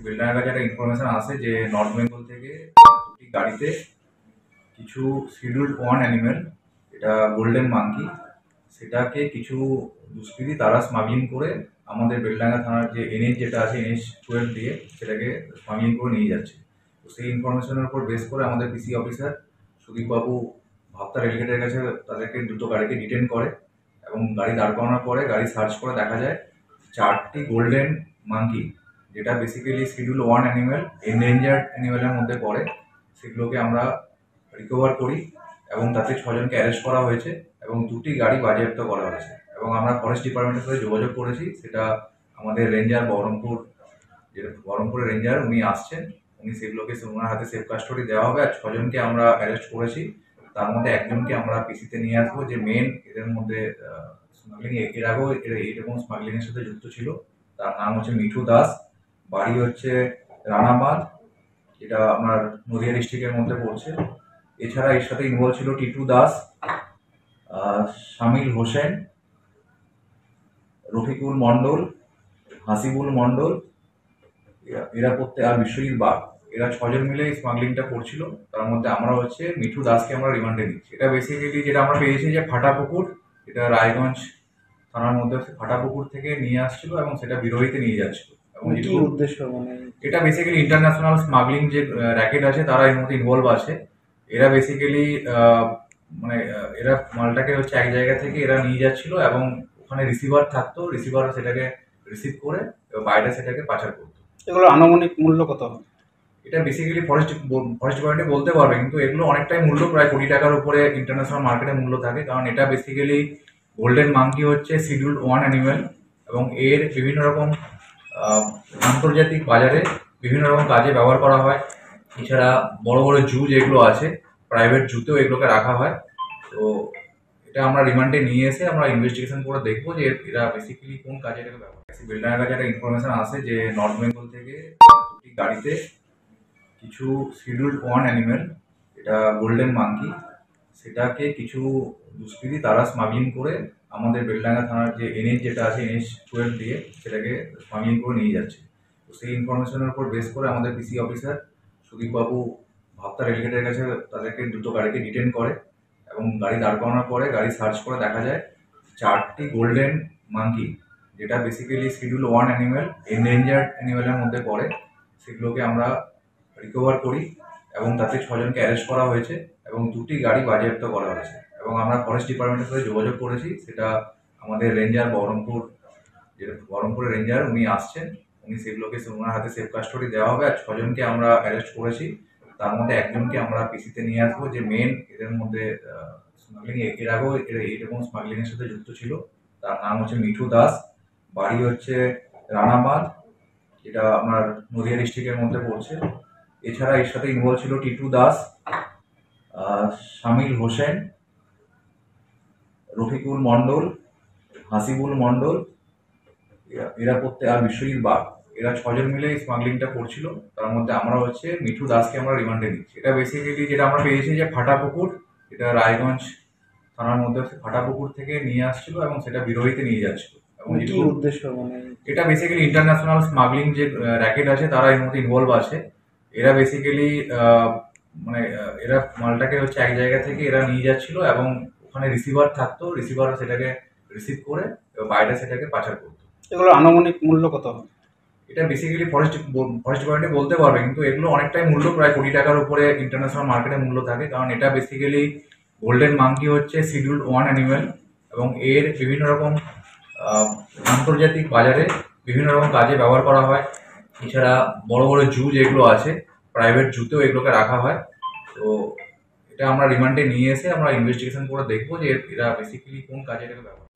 বেলডাঙ্গার কাছে একটা ইনফরমেশন আসে যে নর্থ বেঙ্গল থেকে দুটি গাড়িতে কিছু শিডিউল্ড ওয়ান অ্যানিমেল, এটা গোল্ডেন মাঙ্কি, সেটাকে কিছু দুষ্কৃতী তারা স্মাগলিং করে আমাদের বেলডাঙ্গা থানার যে এনএইচ যেটা আছে NH-12 দিয়ে সেটাকে স্মাগলিং করে নিয়ে যাচ্ছে। তো সেই ইনফরমেশনের উপর বেস করে আমাদের পিসি অফিসার সুদীপবাবু ভাবতা রেলগেটের কাছে তাদেরকে দুটো গাড়িকে ডিটেন করে এবং গাড়ি দাঁড় করানোর পরে গাড়ি সার্চ করে দেখা যায় চারটি গোল্ডেন মাঙ্কি, যেটা basically schedule one animal, endangered অ্যানিমেলের মধ্যে পড়ে। সেগুলোকে আমরা রিকভার করি এবং তাতে 6 জনকে অ্যারেস্ট করা হয়েছে এবং দুটি গাড়ি বাজেয়াপ্ত করা হয়েছে এবং আমরা ফরেস্ট ডিপার্টমেন্টের সাথে যোগাযোগ করেছি। সেটা আমাদের রেঞ্জার যেটা বহরমপুরের রেঞ্জার উনি আসছেন, উনি সেগুলোকে ওনার হাতে সেফ কাস্টডি দেওয়া হবে। আর 6 জনকে আমরা অ্যারেস্ট করেছি, তার মধ্যে একজনকে আমরা পিসিতে নিয়ে আসবো যে মেন এদের মধ্যে স্মাগলিং, এর আগেও এইরকম স্মাগলিং এর সাথে যুক্ত ছিল। তার নাম হচ্ছে মিঠু দাস, বাড়ি হচ্ছে রানাবাঁধ, এটা আপনার নদিয়া ডিস্ট্রিক্টের মধ্যে পড়ছে। এছাড়া এর সাথে ইনভলভ ছিল টিটু দাস, শামিল হোসেন, রফিকুল মণ্ডল, হাসিবুল মণ্ডল, এরা আর বিশ্বজিৎ বাগ, এরা 6 জন মিলে স্মাগলিংটা করছিল। তার মধ্যে আমরা হচ্ছে মিঠু দাসকে আমরা রিমান্ডে নিচ্ছি। এটা বেসিক্যালি যেটা আমরা পেয়েছি যে ফাটাপুকুর, এটা রায়গঞ্জ থানার মধ্যে ফাটাপুকুর থেকে নিয়ে আসছিল এবং সেটা বিরোহীতে নিয়ে যাচ্ছিল। এবং কি উদ্দেশ্য মানে এটা বেসিক্যালি ইন্টারন্যাশনাল স্মাগলিং যে র্যাকেট আছে তারা এর মধ্যে ইনভলভ আছে। এরা বেসিক্যালি এরা মালটাকে হচ্ছে এক জায়গা থেকে এরা নিয়ে যাচ্ছিল এবং ওখানে রিসিভার থাকতো, রিসিভার সেটাকে রিসিভ করে বাইরে সেটাকে পাচার করতো। এগুলো আনুমানিক মূল্য কত হবে? এটা বেসিক্যালি ফরেস্ট ডিপার্টমেন্টে বলতে পারবে, কিন্তু এগুলো অনেকটাই মূল্য, প্রায় কোটি টাকার উপরে ইন্টারন্যাশনাল মার্কেটে মূল্য থাকে। কারণ এটা বেসিক্যালি গোল্ডেন মাঙ্কি হচ্ছে শিডিউল্ড ওয়ান অ্যানিমেল এবং এর বিভিন্ন রকম আন্তর্জাতিক বাজারে বিভিন্ন রকম কাজে ব্যবহার করা হয়। এছাড়া বড় বড় জু যেগুলো আছে, প্রাইভেট জুতেও এগুলোকে রাখা হয়। তো এটা আমরা রিমান্ডে নিয়ে এসে আমরা ইনভেস্টিগেশন করে দেখবো যে এরা বেসিক্যালি কোন কাজে এটাকে ব্যবহার করে। বেলডাঙ্গার কাছে একটা ইনফরমেশন আসে যে নর্থ বেঙ্গল থেকে দুটি গাড়িতে কিছু শিডিউল্ড ওয়ান অ্যানিমেল, এটা গোল্ডেন মাঙ্কি, সেটাকে কিছু দুষ্কৃতী তারা স্মাগলিং করে আমাদের বেলডাঙ্গা থানার যে NH যেটা আছে NH-12 দিয়ে সেটাকে স্মাগলিং করে নিয়ে যাচ্ছে। তো সেই ইনফরমেশনের উপর বেস করে আমাদের পিসি অফিসার সুদীপবাবু ভাবতা রেলগেটের কাছে তাদেরকে দুটো গাড়িকে ডিটেন করে এবং গাড়ি দাঁড় করানোর পরে গাড়ি সার্চ করে দেখা যায় চারটি গোল্ডেন মাঙ্কি, যেটা basically schedule one animal, endangered অ্যানিমেলের মধ্যে পড়ে। সেগুলোকে আমরা রিকভার করি এবং তাতে 6 জনকে অ্যারেস্ট করা হয়েছে এবং দুটি গাড়ি বাজেয়াপ্ত করা হয়েছে এবং আমরা ফরেস্ট ডিপার্টমেন্টের সাথে যোগাযোগ করেছি। সেটা আমাদের রেঞ্জার যেটা বহরমপুরের রেঞ্জার উনি আসছেন, উনি সেগুলোকে ওনার হাতে সেফ কাস্টডি দেওয়া হবে। আর 6 জনকে আমরা অ্যারেস্ট করেছি, তার মধ্যে একজনকে আমরা পিসিতে নিয়ে আসবো যে মেন এদের মধ্যে স্মাগলিং, এর আগেও এইরকম স্মাগলিং এর সাথে যুক্ত ছিল। তার নাম হচ্ছে মিঠু দাস, বাড়ি হচ্ছে রানাবাঁধ, এটা আপনার নদিয়া ডিস্ট্রিক্টের মধ্যে পড়ছে। এছাড়া এর সাথে ইনভলভ ছিল টিটু দাস, শামিল হোসেন, রফিকুল মণ্ডল, হাসিবুল মণ্ডল, আর বিশ্বজিৎ বাগ, এরা 6 জন মিলে স্মাগলিংটা করছিল। তার মধ্যে আমরা হচ্ছে মিঠু দাসকে আমরা রিমান্ডে নিচ্ছি। এটা বেসিক্যালি যেটা আমরা পেয়েছি যে ফাটাপুকুর, এটা রায়গঞ্জ থানার মধ্যে ফাটাপুকুর থেকে নিয়ে আসছিল এবং সেটা বিরোহীতে নিয়ে যাচ্ছিল। এবং কি উদ্দেশ্য মানে এটা বেসিক্যালি ইন্টারন্যাশনাল স্মাগলিং যে র্যাকেট আছে তারা এর মধ্যে ইনভলভ আছে। এরা বেসিক্যালি এরা মালটাকে হচ্ছে এক জায়গা থেকে এরা নিয়ে যাচ্ছিল এবং ওখানে রিসিভার থাকতো, রিসিভার সেটাকে রিসিভ করে বাইরে সেটাকে পাচার করতো। এগুলো আনুমানিক মূল্য কত হবে? এটা বেসিক্যালি ফরেস্ট ডিপার্টমেন্টে বলতে পারবে, কিন্তু এগুলো অনেকটাই মূল্য, প্রায় কোটি টাকার উপরে ইন্টারন্যাশনাল মার্কেটে মূল্য থাকে। কারণ এটা বেসিক্যালি গোল্ডেন মাঙ্কি হচ্ছে শিডিউল্ড ওয়ান অ্যানিমেল এবং এর বিভিন্ন রকম আন্তর্জাতিক বাজারে বিভিন্ন রকম কাজে ব্যবহার করা হয়। এছাড়া বড় বড় জু যেগুলো আছে, প্রাইভেট জুতেও এগুলোকে রাখা হয়। তো এটা আমরা রিমান্ডে নিয়ে এসে আমরা ইনভেস্টিগেশন করে দেখবো যে এরা বেসিক্যালি কোন কাজে এটাকে ব্যবহার করে।